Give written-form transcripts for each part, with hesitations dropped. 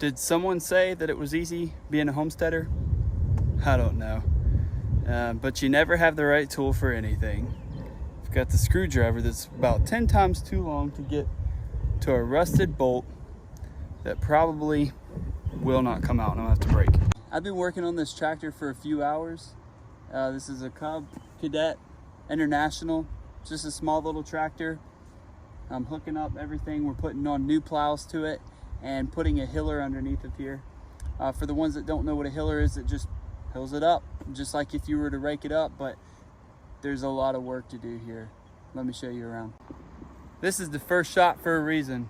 Did someone say that it was easy being a homesteader? I don't know. But you never have the right tool for anything. I've got the screwdriver that's about 10 times too long to get to a rusted bolt that probably will not come out and I'll have to break. I've been working on this tractor for a few hours. This is a Cub Cadet International, just a small little tractor. I'm hooking up everything. We're putting on new plows to it and putting a hiller underneath of here. For the ones that don't know what a hiller is, it just hills it up, just like if you were to rake it up, but there's a lot of work to do here. Let me show you around. This is the first shot for a reason.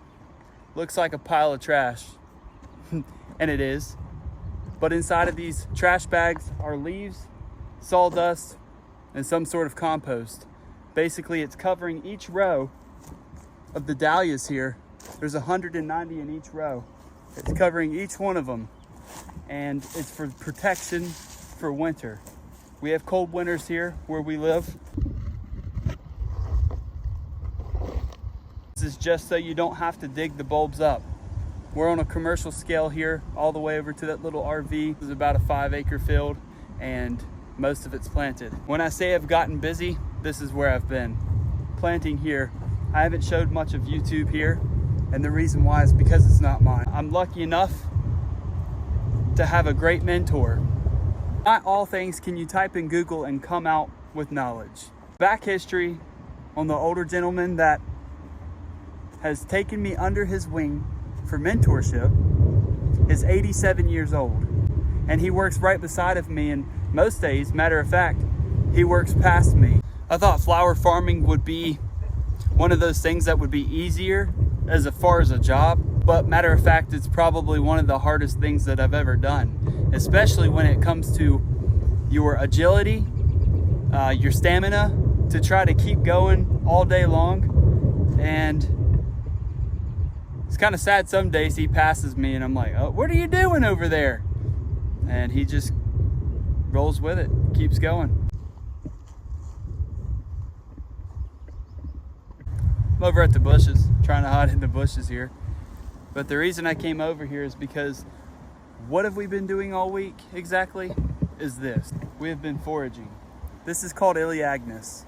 Looks like a pile of trash, and it is. But inside of these trash bags are leaves, sawdust, and some sort of compost. Basically, it's covering each row of the dahlias here. There's 190 in each row. It's covering each one of them, and it's for protection for winter. We have cold winters here where we live. This is just so you don't have to dig the bulbs up. We're on a commercial scale here, all the way over to that little RV. This is about a 5-acre field, and most of it's planted. When I say I've gotten busy, this is where I've been. Planting here. I haven't showed much of YouTube here, and the reason why is because it's not mine. I'm lucky enough to have a great mentor. Not all things can you type in Google and come out with knowledge. Back history on the older gentleman that has taken me under his wing for mentorship is 87 years old, and he works right beside of me, and most days, matter of fact, he works past me. I thought flower farming would be one of those things that would be easier as far as a job, but matter of fact, it's probably one of the hardest things that I've ever done, especially when it comes to your agility, your stamina to try to keep going all day long. And it's kind of sad some days he passes me and I'm like, oh, what are you doing over there? And he just rolls with it, keeps going. I'm over at the bushes, trying to hide in the bushes here. But the reason I came over here is because what have we been doing all week exactly is this. We have been foraging. This is called Elaeagnus,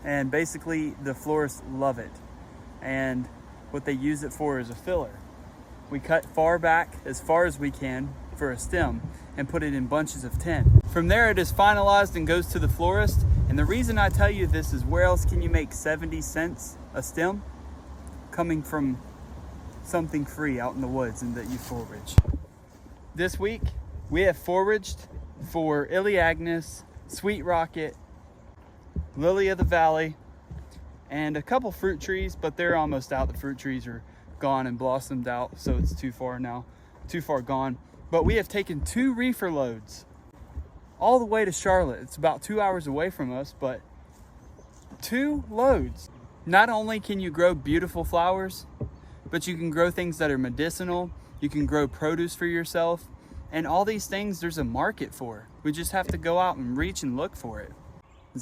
and basically the florists love it. And what they use it for is a filler. We cut far back as far as we can for a stem and put it in bunches of 10. From there it is finalized and goes to the florist. And the reason I tell you this is, where else can you make 70 cents a stem? Coming from something free out in the woods and that you forage. This week we have foraged for Elaeagnus, Sweet Rocket, Lily of the Valley, and a couple fruit trees, but they're almost out. The fruit trees are gone and blossomed out, so it's too far gone. But we have taken 2 reefer loads all the way to Charlotte. It's about 2 hours away from us, but 2 loads. Not only can you grow beautiful flowers, but you can grow things that are medicinal. You can grow produce for yourself, and all these things there's a market for. We just have to go out and reach and look for it.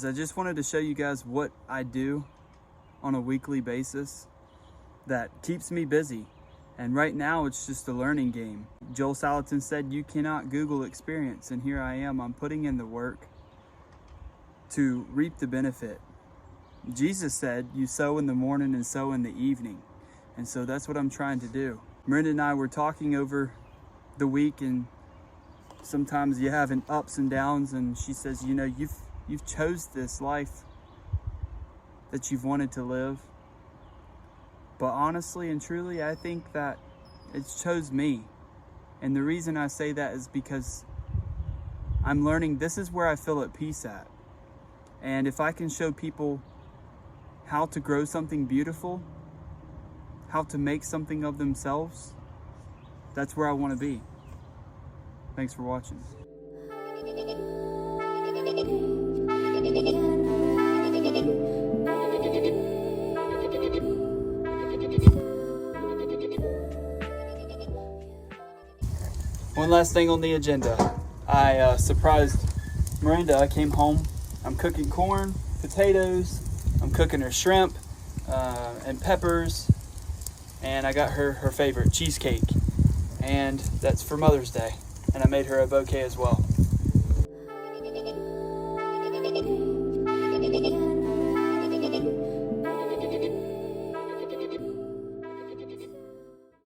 I just wanted to show you guys what I do on a weekly basis that keeps me busy. And right now it's just a learning game. Joel Salatin said you cannot Google experience, and here I am. I'm putting in the work to reap the benefit. Jesus said you sow in the morning and sow in the evening. And so that's what I'm trying to do. Miranda and I were talking over the week, and sometimes you have ups and downs, and she says, you know, you've chose this life that you've wanted to live. But honestly and truly, I think that it's chose me. And the reason I say that is because I'm learning this is where I feel at peace at. And if I can show people how to grow something beautiful, how to make something of themselves, that's where I want to be. Thanks for watching. One last thing on the agenda. I surprised Miranda. I came home. I'm cooking corn, potatoes. I'm cooking her shrimp and peppers. And I got her favorite cheesecake. and that's for Mother's Day. And I made her a bouquet as well.